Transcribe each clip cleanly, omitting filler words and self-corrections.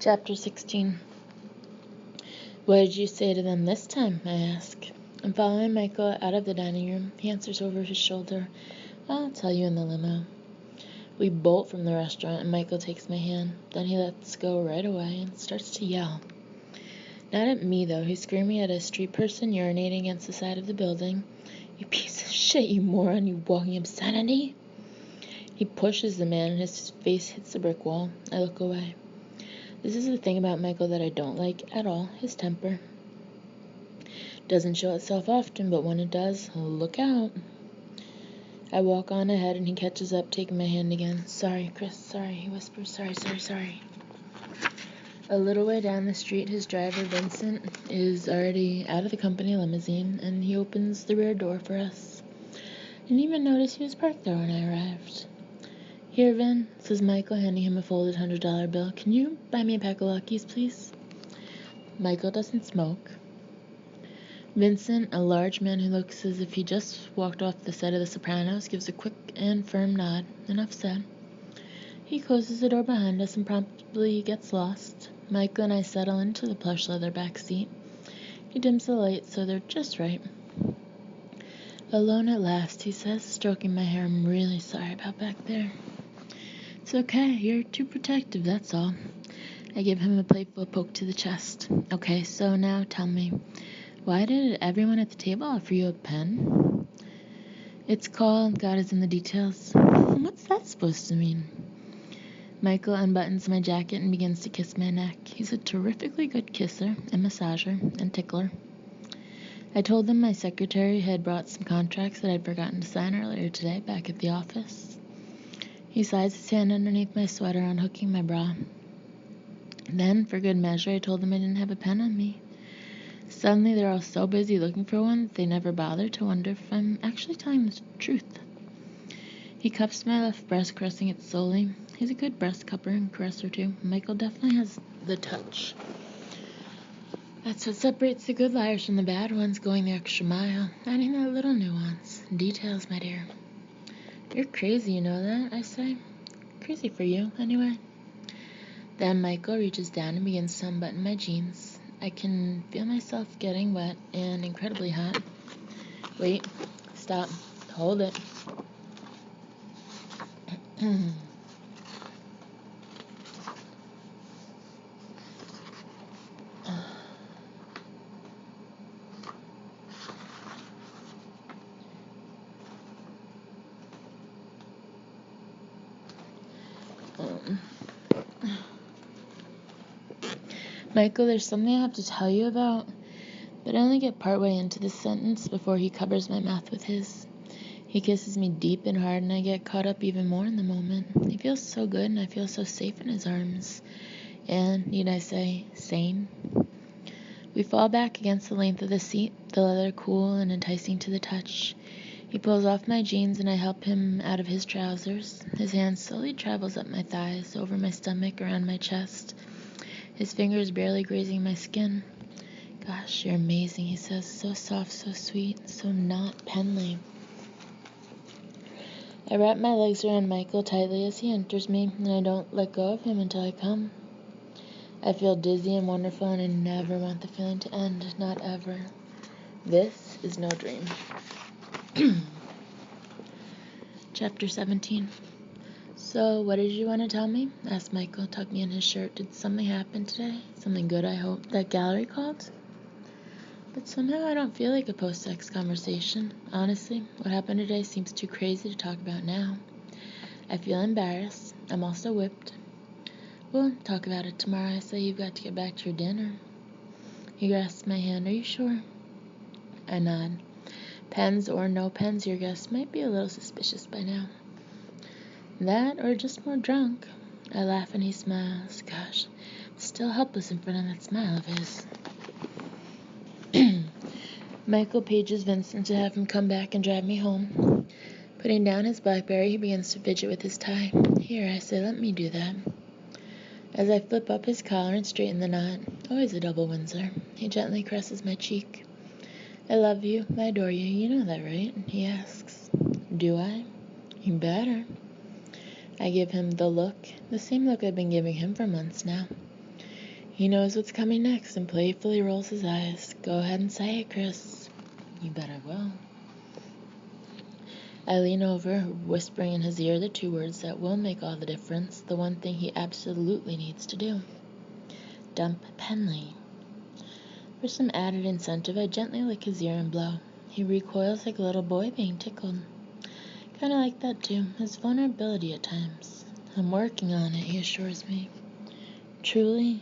Chapter 16. What did you say to them this time? I ask. I'm following Michael out of the dining room. He answers over his shoulder. I'll tell you in the limo. We bolt from the restaurant and Michael takes my hand. Then he lets go right away and starts to yell. Not at me, though. He's screaming at a street person urinating against the side of the building. You piece of shit, you moron, you walking obscenity. He pushes the man and his face hits the brick wall. I look away. This is the thing about Michael that I don't like at all, his temper. Doesn't show itself often, but when it does, look out. I walk on ahead and he catches up, taking my hand again. Sorry, Chris, sorry, he whispers. Sorry. A little way down the street, his driver, Vincent, is already out of the company limousine, and he opens the rear door for us. Didn't even notice he was parked there when I arrived. Here, Vin, says Michael, handing him a folded $100 bill. Can you buy me a pack of Luckies, please? Michael doesn't smoke. Vincent, a large man who looks as if he just walked off the set of The Sopranos, gives a quick and firm nod. Enough said. He closes the door behind us and promptly gets lost. Michael and I settle into the plush leather back seat. He dims the light so they're just right. Alone at last, he says, stroking my hair. I'm really sorry about back there. It's okay, you're too protective, that's all. I give him a playful poke to the chest. Okay, so now tell me, why did everyone at the table offer you a pen? It's called God is in the details. What's that supposed to mean? Michael unbuttons my jacket and begins to kiss my neck. He's a terrifically good kisser and massager and tickler. I told him my secretary had brought some contracts that I'd forgotten to sign earlier today back at the office. He slides his hand underneath my sweater, unhooking my bra. Then, for good measure, I told them I didn't have a pen on me. Suddenly, they're all so busy looking for one that they never bother to wonder if I'm actually telling the truth. He cups my left breast, caressing it slowly. He's a good breast cupper and caresser, too. Michael definitely has the touch. That's what separates the good liars from the bad ones, going the extra mile, adding that little nuance. Details, my dear. You're crazy, you know that, I say. Crazy for you, anyway. Then Michael reaches down and begins to unbutton my jeans. I can feel myself getting wet and incredibly hot. Wait, stop, hold it. Michael, there's something I have to tell you about, but I only get partway into the sentence before he covers my mouth with his. He kisses me deep and hard, and I get caught up even more in the moment. He feels so good, and I feel so safe in his arms. And, need I say, sane. We fall back against the length of the seat, the leather cool and enticing to the touch. He pulls off my jeans, and I help him out of his trousers. His hand slowly travels up my thighs, over my stomach, around my chest. His fingers barely grazing my skin. Gosh, you're amazing, he says. So soft, so sweet, so not penly. I wrap my legs around Michael tightly as he enters me, and I don't let go of him until I come. I feel dizzy and wonderful, and I never want the feeling to end, not ever. This is no dream. Chapter 17. So, what did you want to tell me? Asked Michael, tucked me in his shirt. Did something happen today? Something good, I hope. That gallery called? But somehow I don't feel like a post-sex conversation. Honestly, what happened today seems too crazy to talk about now. I feel embarrassed. I'm also whipped. We'll talk about it tomorrow. I say you've got to get back to your dinner. He grasps my hand. Are you sure? I nod. Pens or no pens, your guest might be a little suspicious by now. That or just more drunk. I laugh and he smiles. Gosh, I'm still helpless in front of that smile of his. Michael pages Vincent to have him come back and drive me home. Putting down his BlackBerry, he begins to fidget with his tie. Here, I say, let me do that. As I flip up his collar and straighten the knot, always a double Windsor, he gently caresses my cheek. I love you, I adore you, you know that, right? He asks. Do I? You better. I give him the look, the same look I've been giving him for months now. He knows what's coming next and playfully rolls his eyes. Go ahead and say it, Chris. You bet I will. I lean over, whispering in his ear the 2 words that will make all the difference, the one thing he absolutely needs to do. Dump Penley. For some added incentive, I gently lick his ear and blow. He recoils like a little boy being tickled. Kinda like that too, his vulnerability at times. I'm working on it, he assures me. Truly.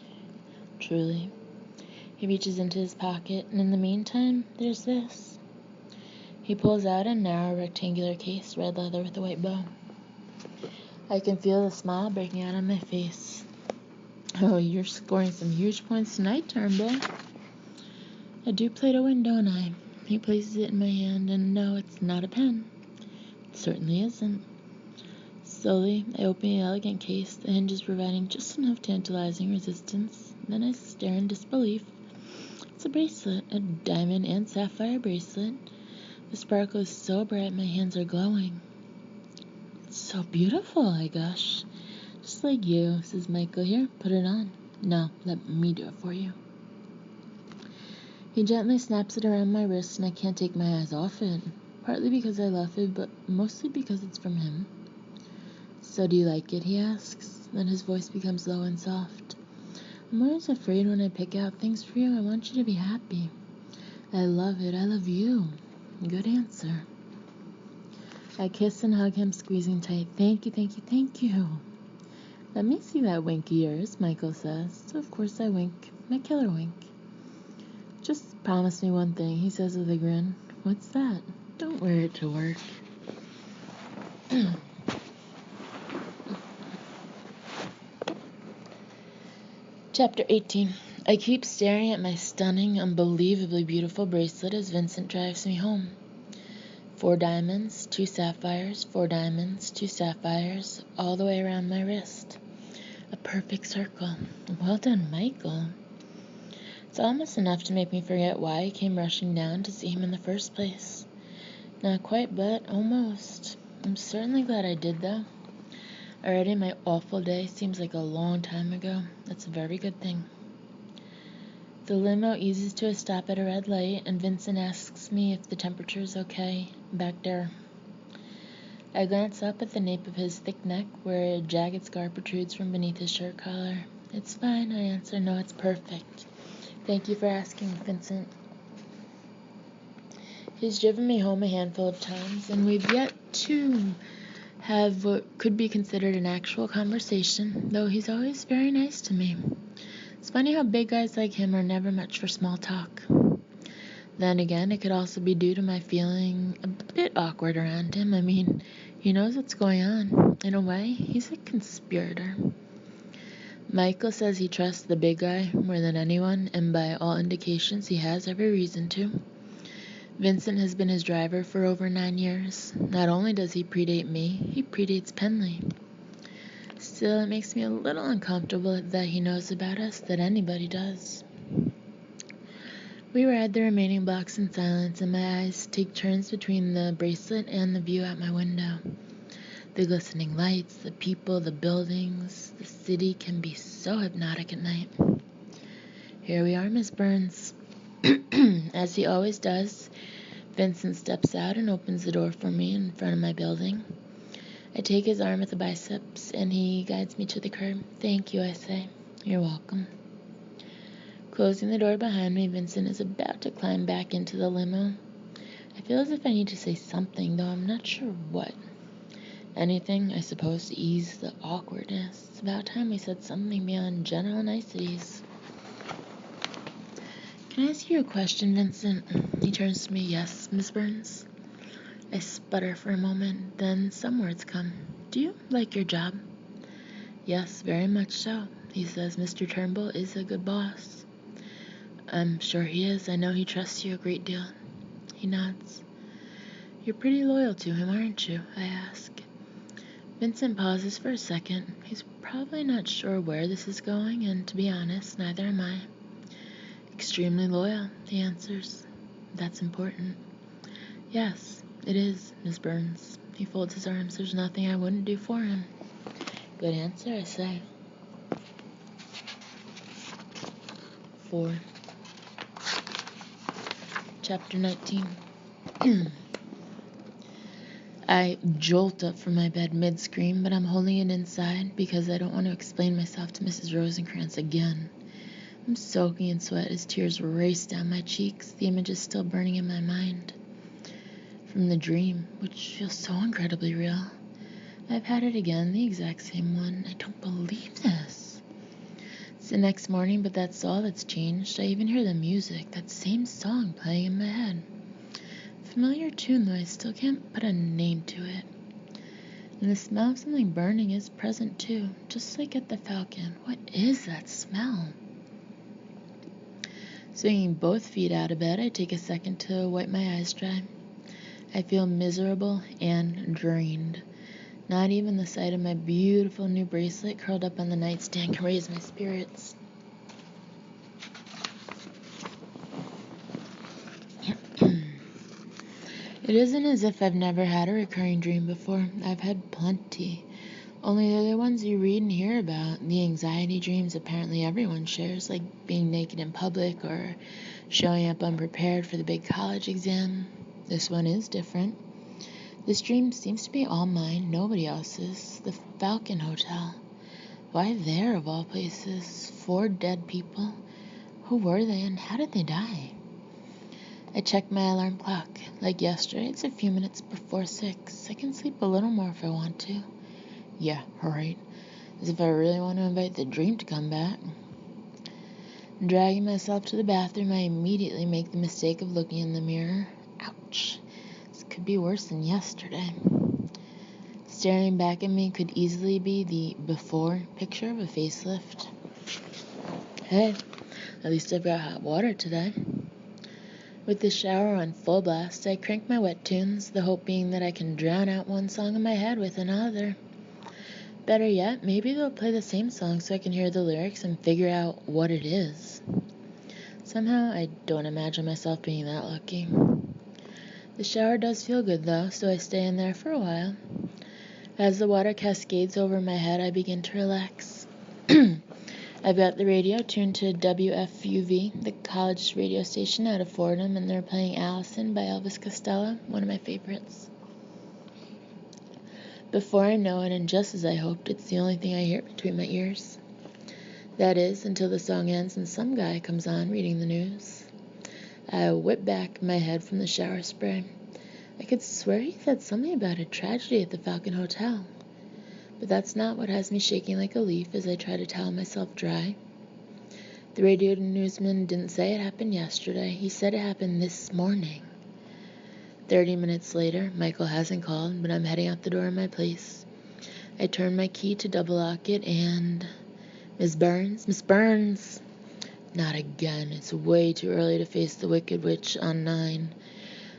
He reaches into his pocket, and in the meantime, there's this. He pulls out a narrow rectangular case, red leather with a white bow. I can feel the smile breaking out on my face. Oh, you're scoring some huge points tonight, Turnbull. I do play to win, don't I? He places it in my hand, and no, it's not a pen. It certainly isn't. Slowly, I open the elegant case, the hinges providing just enough tantalizing resistance. Then I stare in disbelief. It's a bracelet, a diamond and sapphire bracelet. The sparkle is so bright my hands are glowing. It's so beautiful, I gush. Just like you, says Michael. Here, put it on. No, let me do it for you. He gently snaps it around my wrist and I can't take my eyes off it. Partly because I love it, but mostly because it's from him. So do you like it, he asks. Then his voice becomes low and soft. I'm always afraid when I pick out things for you. I want you to be happy. I love it. I love you. Good answer. I kiss and hug him, squeezing tight. Thank you. Let me see that wink of yours, Michael says. So of course I wink. My killer wink. Just promise me one thing, he says with a grin. What's that? Don't wear it to work. Chapter 18. I keep staring at my stunning, unbelievably beautiful bracelet as Vincent drives me home. 4 diamonds, 2 sapphires, 4 diamonds, 2 sapphires, all the way around my wrist. A perfect circle. Well done, Michael. It's almost enough to make me forget why I came rushing down to see him in the first place. Not quite, but almost. I'm certainly glad I did, though. Already my awful day seems like a long time ago. That's a very good thing. The limo eases to a stop at a red light, and Vincent asks me if the temperature is okay back there. I glance up at the nape of his thick neck, where a jagged scar protrudes from beneath his shirt collar. It's fine, I answer. No, it's perfect. Thank you for asking, Vincent. He's driven me home a handful of times, and we've yet to have what could be considered an actual conversation, though he's always very nice to me. It's funny how big guys like him are never much for small talk. Then again, it could also be due to my feeling a bit awkward around him. I mean, he knows what's going on. In a way, he's a conspirator. Michael says he trusts the big guy more than anyone, and by all indications, he has every reason to. Vincent has been his driver for over 9 years. Not only does he predate me, he predates Penley. Still, it makes me a little uncomfortable that he knows about us, that anybody does. We ride the remaining blocks in silence, and my eyes take turns between the bracelet and the view out my window. The glistening lights, the people, the buildings, the city can be so hypnotic at night. Here we are, Miss Burns. As he always does, Vincent steps out and opens the door for me in front of my building. I take his arm at the biceps, and he guides me to the curb. Thank you, I say. You're welcome. Closing the door behind me, Vincent is about to climb back into the limo. I feel as if I need to say something, though I'm not sure what. Anything, I suppose, to ease the awkwardness. It's about time we said something beyond general niceties. Can I ask you a question, Vincent? He turns to me. Yes, Miss Burns. I sputter for a moment, then some words come. Do you like your job? Yes, very much so. He says Mr. Turnbull is a good boss. I'm sure he is. I know he trusts you a great deal. He nods. You're pretty loyal to him, aren't you? I ask. Vincent pauses for a second. He's probably not sure where this is going, and to be honest, neither am I. Extremely loyal, he answers. That's important. Yes, it is, Miss Burns. He folds his arms. There's nothing I wouldn't do for him. Good answer, I say. 4. Chapter 19. I jolt up from my bed mid-scream, but I'm holding it inside because I don't want to explain myself to Mrs. Rosencrantz again. I'm soaking in sweat as tears race down my cheeks, the image is still burning in my mind. From the dream, which feels so incredibly real. I've had it again, the exact same one. I don't believe this. It's the next morning, but that's all that's changed. I even hear the music, that same song playing in my head. Familiar tune, though I still can't put a name to it. And the smell of something burning is present too, just like at the Falcon. What is that smell? Swinging both feet out of bed, I take a second to wipe my eyes dry. I feel miserable and drained. Not even the sight of my beautiful new bracelet curled up on the nightstand can raise my spirits. It isn't as if I've never had a recurring dream before. I've had plenty. Only they're the ones you read and hear about. The anxiety dreams apparently everyone shares, like being naked in public or showing up unprepared for the big college exam. This one is different. This dream seems to be all mine, nobody else's. The Falcon Hotel. Why there, of all places? 4 dead people? Who were they and how did they die? I check my alarm clock. Like yesterday, it's a few minutes before 6. I can sleep a little more if I want to. Yeah, right. As if I really want to invite the dream to come back. Dragging myself to the bathroom, I immediately make the mistake of looking in the mirror. Ouch. This could be worse than yesterday. Staring back at me could easily be the before picture of a facelift. Hey, at least I've got hot water today. With the shower on full blast, I crank my wet tunes, the hope being that I can drown out one song in my head with another. Better yet, maybe they'll play the same song so I can hear the lyrics and figure out what it is. Somehow, I don't imagine myself being that lucky. The shower does feel good though, so I stay in there for a while. As the water cascades over my head, I begin to relax. I've got the radio tuned to WFUV, the college radio station out of Fordham, and they're playing Allison by Elvis Costello, one of my favorites. Before I know it, and just as I hoped, it's the only thing I hear between my ears. That is, until the song ends and some guy comes on reading the news. I whip back my head from the shower spray. I could swear he said something about a tragedy at the Falcon Hotel. But that's not what has me shaking like a leaf as I try to towel myself dry. The radio newsman didn't say it happened yesterday. He said it happened this morning. 30 minutes later, Michael hasn't called, but I'm heading out the door in my place. I turn my key to double lock it and... Miss Burns! Not again. It's way too early to face the Wicked Witch on 9.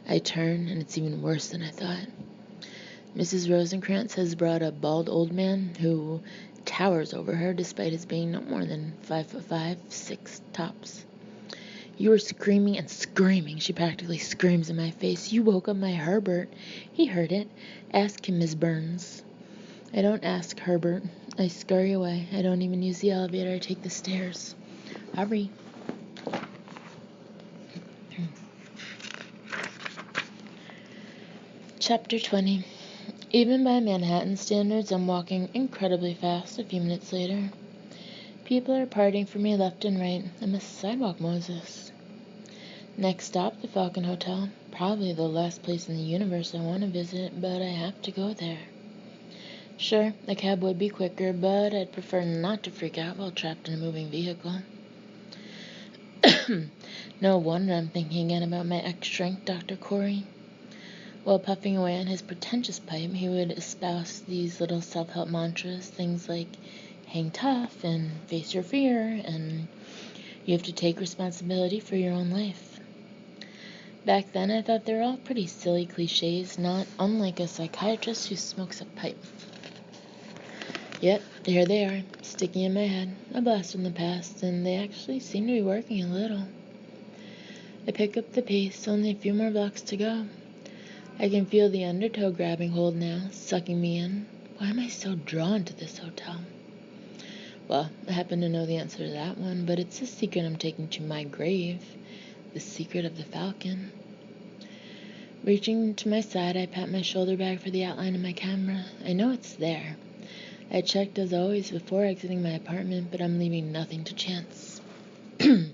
I turn, and it's even worse than I thought. Mrs. Rosencrantz has brought a bald old man who towers over her despite his being no more than 5'5", 6 tops. You were screaming and screaming. She practically screams in my face. You woke up my Herbert. He heard it. Ask him, Miss Burns. I don't ask Herbert. I scurry away. I don't even use the elevator. I take the stairs. Hurry. Chapter 20. Even by Manhattan standards, I'm walking incredibly fast a few minutes later. People are parting for me left and right. I'm a sidewalk Moses. Next stop, the Falcon Hotel. Probably the last place in the universe I want to visit, but I have to go there. Sure, a cab would be quicker, but I'd prefer not to freak out while trapped in a moving vehicle. No wonder I'm thinking again about my ex-shrink, Dr. Corey. While puffing away on his pretentious pipe, he would espouse these little self-help mantras, things like hang tough and face your fear, and you have to take responsibility for your own life. Back then, I thought they were all pretty silly cliches, not unlike a psychiatrist who smokes a pipe. Yet, here they are, sticking in my head, a blast from the past, and they actually seem to be working a little. I pick up the pace, only a few more blocks to go. I can feel the undertow grabbing hold now, sucking me in. Why am I so drawn to this hotel? Well, I happen to know the answer to that one, but it's a secret I'm taking to my grave. The secret of the falcon. Reaching to my side, I pat my shoulder bag for the outline of my camera. I know it's there. I checked as always before exiting my apartment, but I'm leaving nothing to chance. The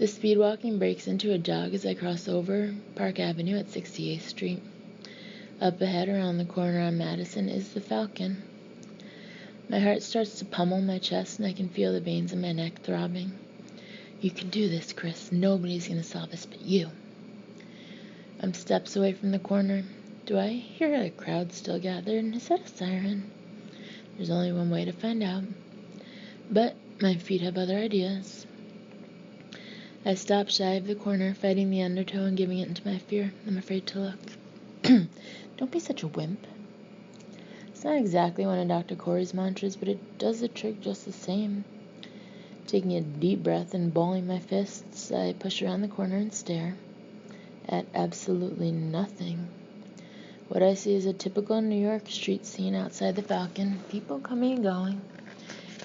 speed walking breaks into a jog as I cross over Park Avenue at 68th Street. Up ahead around the corner on Madison is the falcon. My heart starts to pummel my chest and I can feel the veins in my neck throbbing. You can do this, Chris. Nobody's going to solve this but you. I'm steps away from the corner. Do I hear a crowd still gathered? Is that a siren? There's only one way to find out. But my feet have other ideas. I stop shy of the corner, fighting the undertow and giving it into my fear. I'm afraid to look. Don't be such a wimp. It's not exactly one of Dr. Corey's mantras, but it does the trick just the same. Taking a deep breath and balling my fists, I push around the corner and stare at absolutely nothing. What I see is a typical New York street scene outside the Falcon. People coming and going.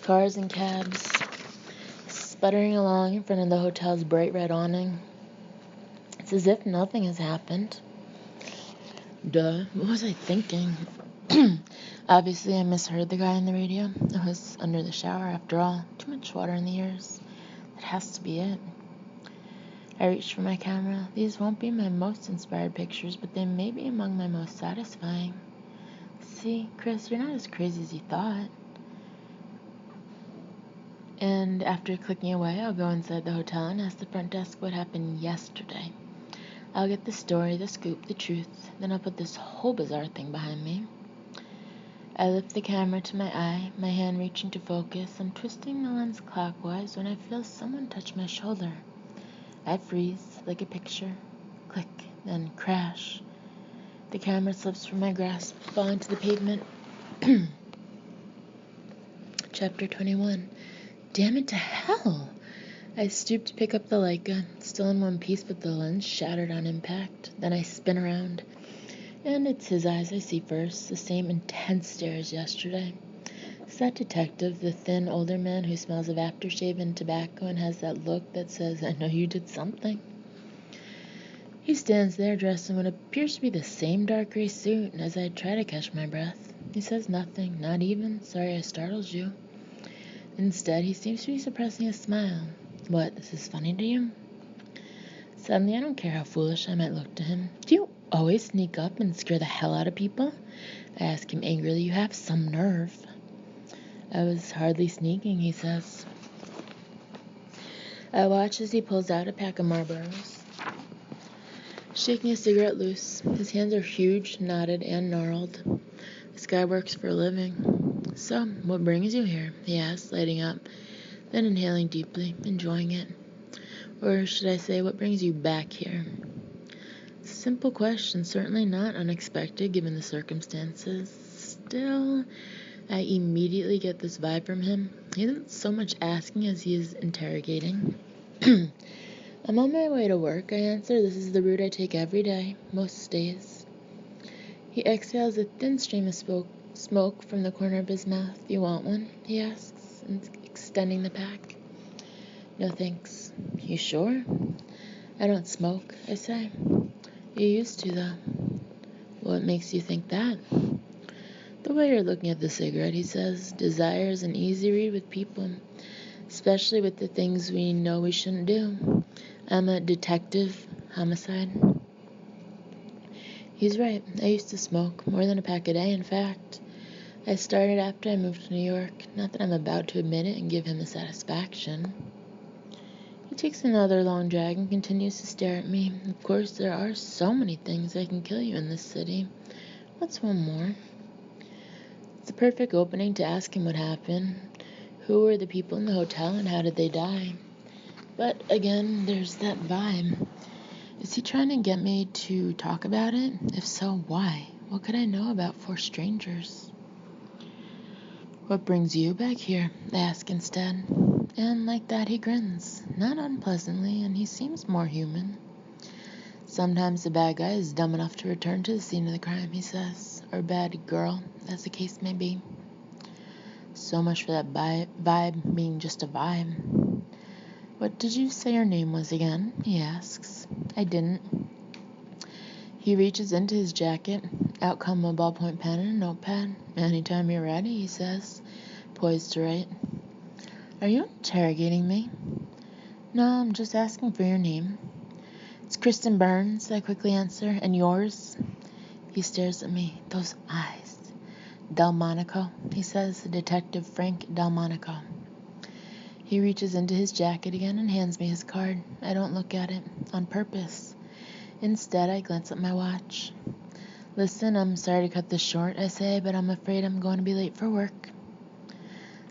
Cars and cabs sputtering along in front of the hotel's bright red awning. It's as if nothing has happened. Duh, what was I thinking? Obviously, I misheard the guy on the radio. I was under the shower after all. Too much water in the ears. That has to be it. I reached for my camera. These won't be my most inspired pictures, but they may be among my most satisfying. See, Chris, you're not as crazy as you thought. And after clicking away, I'll go inside the hotel and ask the front desk what happened yesterday. I'll get the story, the scoop, the truth. Then I'll put this whole bizarre thing behind me. I lift the camera to my eye, my hand reaching to focus. I'm twisting the lens clockwise when I feel someone touch my shoulder. I freeze, like a picture. Click, then crash. The camera slips from my grasp, falling to the pavement. Chapter 21. Damn it to hell! I stoop to pick up the Leica, still in one piece but the lens shattered on impact. Then I spin around. And it's his eyes I see first, the same intense stare as yesterday. It's that detective, the thin, older man who smells of aftershave and tobacco and has that look that says, I know you did something. He stands there dressed in what appears to be the same dark gray suit, and as I try to catch my breath, he says nothing, not even, sorry I startled you. Instead, he seems to be suppressing a smile. What, this is funny to you? Suddenly, I don't care how foolish I might look to him. Do you always sneak up and scare the hell out of people? I ask him angrily. You have some nerve. I was hardly sneaking, he says. I watch as he pulls out a pack of Marlboros, shaking a cigarette loose. His hands are huge, knotted, and gnarled. This guy works for a living. So, what brings you here? He asks, lighting up, then inhaling deeply, enjoying it. Or should I say, what brings you back here? It's a simple question, certainly not unexpected given the circumstances. Still, I immediately get this vibe from him. He isn't so much asking as he is interrogating. I'm on my way to work, I answer. This is the route I take every day, most days. He exhales a thin stream of smoke from the corner of his mouth. You want one? He asks, extending the pack. No thanks. You sure? I don't smoke, I say. You used to, though. What makes you think that? The way you're looking at the cigarette, he says. Desire is an easy read with people, especially with the things we know we shouldn't do. I'm a detective, homicide. He's right. I used to smoke, more than a pack a day, in fact. I started after I moved to New York. Not that I'm about to admit it and give him the satisfaction. He takes another long drag and continues to stare at me. Of course, there are so many things that can kill you in this city. What's one more? It's a perfect opening to ask him what happened. Who were the people in the hotel and how did they die? But again, there's that vibe. Is he trying to get me to talk about it? If so, why? What could I know about four strangers? What brings you back here? I ask instead. And like that, he grins. Not unpleasantly, and he seems more human. Sometimes the bad guy is dumb enough to return to the scene of the crime, he says. Or bad girl, as the case may be. So much for that vibe being just a vibe. What did you say your name was again? He asks. I didn't. He reaches into his jacket. Out come a ballpoint pen and a notepad. Anytime you're ready, he says, poised to write. Are you interrogating me? No, I'm just asking for your name. It's Kristen Burns, I quickly answer. And yours? He stares at me. Those eyes. Delmonico, he says, Detective Frank Delmonico. He reaches into his jacket again and hands me his card. I don't look at it, on purpose. Instead, I glance at my watch. Listen, I'm sorry to cut this short, I say, but I'm afraid I'm going to be late for work.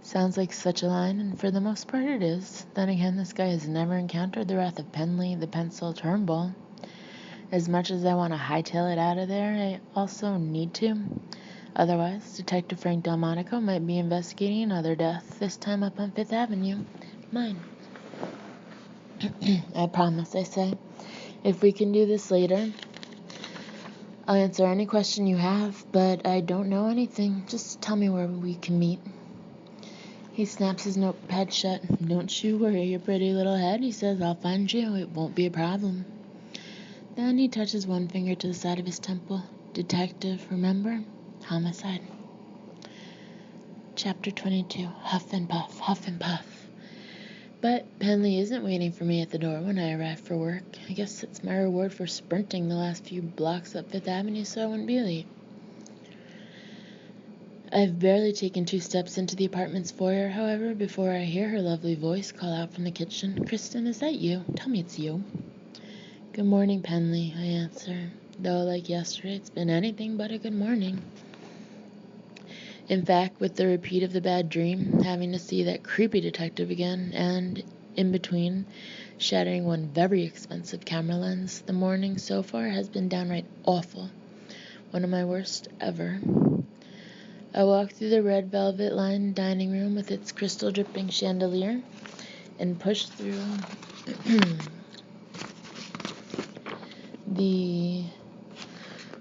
Sounds like such a line, and for the most part it is. Then again, this guy has never encountered the wrath of Penley, the pencil Turnbull. As much as I want to hightail it out of there, I also need to. Otherwise, Detective Frank Delmonico might be investigating another death, this time up on 5th Avenue. Mine. I promise, I say. If we can do this later, I'll answer any question you have, but I don't know anything. Just tell me where we can meet. He snaps his notepad shut. Don't you worry your pretty little head, he says. I'll find you. It won't be a problem. Then he touches one finger to the side of his temple. Detective, remember? Homicide. Chapter 22. Huff and puff, huff and puff. But Penley isn't waiting for me at the door when I arrive for work. I guess it's my reward for sprinting the last few blocks up 5th Avenue so I wouldn't be late. I've barely taken 2 steps into the apartment's foyer, however, before I hear her lovely voice call out from the kitchen. Kristen, is that you? Tell me it's you. Good morning, Penley, I answer. Though, like yesterday, it's been anything but a good morning. In fact, with the repeat of the bad dream, having to see that creepy detective again, and, in between, shattering one very expensive camera lens, the morning so far has been downright awful. One of my worst ever. I walk through the red velvet-lined dining room with its crystal-dripping chandelier, and push through the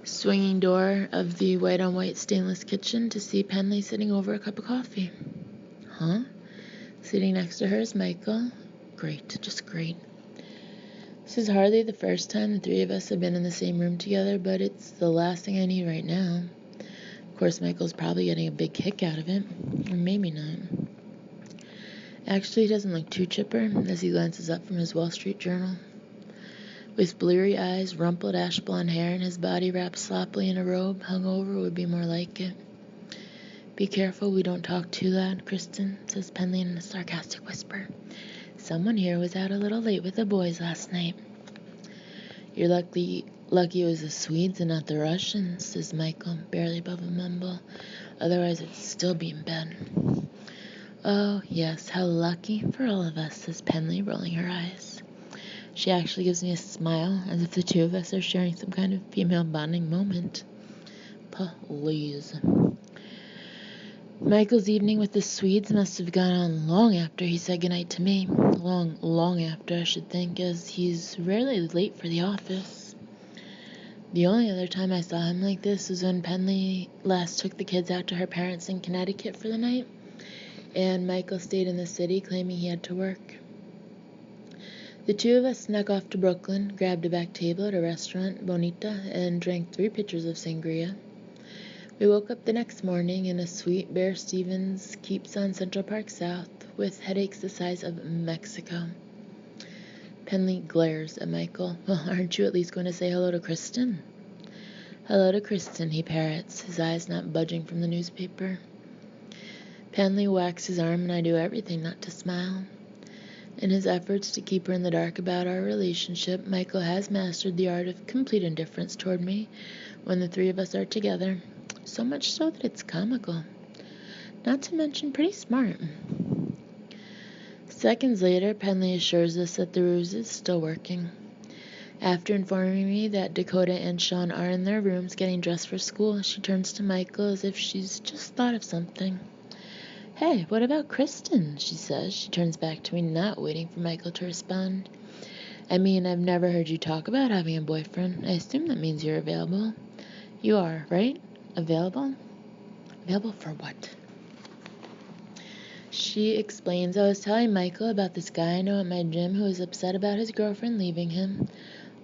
swinging door of the white-on-white stainless kitchen to see Penley sitting over a cup of coffee. Huh? Sitting next to her is Michael. Great, just great. This is hardly the first time the 3 of us have been in the same room together, but it's the last thing I need right now. Of course, Michael's probably getting a big kick out of it, or maybe not. Actually, he doesn't look too chipper as he glances up from his Wall Street Journal. With bleary eyes, rumpled ash blonde hair, and his body wrapped sloppily in a robe, hungover would be more like it. Be careful we don't talk too loud, Kristen, says Penley in a sarcastic whisper. Someone here was out a little late with the boys last night. You're lucky it was the Swedes and not the Russians, says Michael, barely above a mumble. Otherwise I'd still be in bed. Oh, yes, how lucky for all of us, says Penley, rolling her eyes. She actually gives me a smile, as if the 2 of us are sharing some kind of female bonding moment. Please. Michael's evening with the Swedes must have gone on long after he said goodnight to me. Long after, I should think, as he's rarely late for the office. The only other time I saw him like this was when Penley last took the kids out to her parents in Connecticut for the night, and Michael stayed in the city claiming he had to work. The 2 of us snuck off to Brooklyn, grabbed a back table at a restaurant, Bonita, and drank 3 pitchers of sangria. We woke up the next morning in a sweet Bear Stevens keeps on Central Park South, with headaches the size of Mexico. Penley glares at Michael. Well, aren't you at least going to say hello to Kristen? Hello to Kristen, he parrots, his eyes not budging from the newspaper. Penley whacks his arm, and I do everything not to smile. In his efforts to keep her in the dark about our relationship, Michael has mastered the art of complete indifference toward me when the 3 of us are together, so much so that it's comical. Not to mention pretty smart. Seconds later, Penley assures us that the ruse is still working. After informing me that Dakota and Sean are in their rooms getting dressed for school, she turns to Michael as if she's just thought of something. Hey, what about Kristen? She says. She turns back to me, not waiting for Michael to respond. I mean, I've never heard you talk about having a boyfriend. I assume that means you're available. You are, right? Available? Available for what? She explains, I was telling Michael about this guy I know at my gym who is upset about his girlfriend leaving him.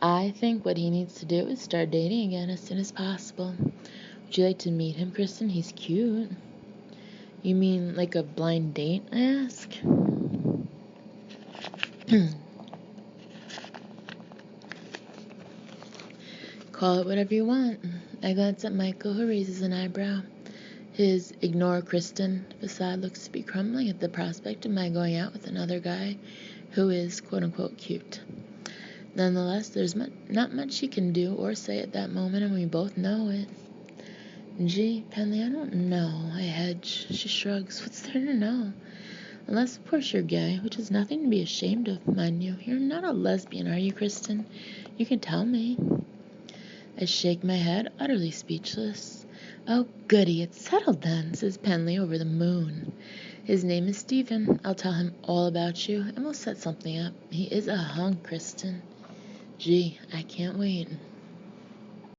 I think what he needs to do is start dating again as soon as possible. Would you like to meet him, Kristen? He's cute. You mean like a blind date, I ask? Call it whatever you want. I glance at Michael, who raises an eyebrow. His ignore Kristen facade looks to be crumbling at the prospect of my going out with another guy who is quote-unquote cute. Nonetheless, there's not much he can do or say at that moment, and we both know it. Gee, Penley, I don't know, I hedge. She shrugs. What's there to know? Unless, of course, you're gay, which is nothing to be ashamed of, mind you. You're not a lesbian, are you, Kristen? You can tell me. I shake my head, utterly speechless. Oh, goody, it's settled then, says Penley over the moon. His name is Stephen. I'll tell him all about you, and we'll set something up. He is a hunk, Kristen. Gee, I can't wait.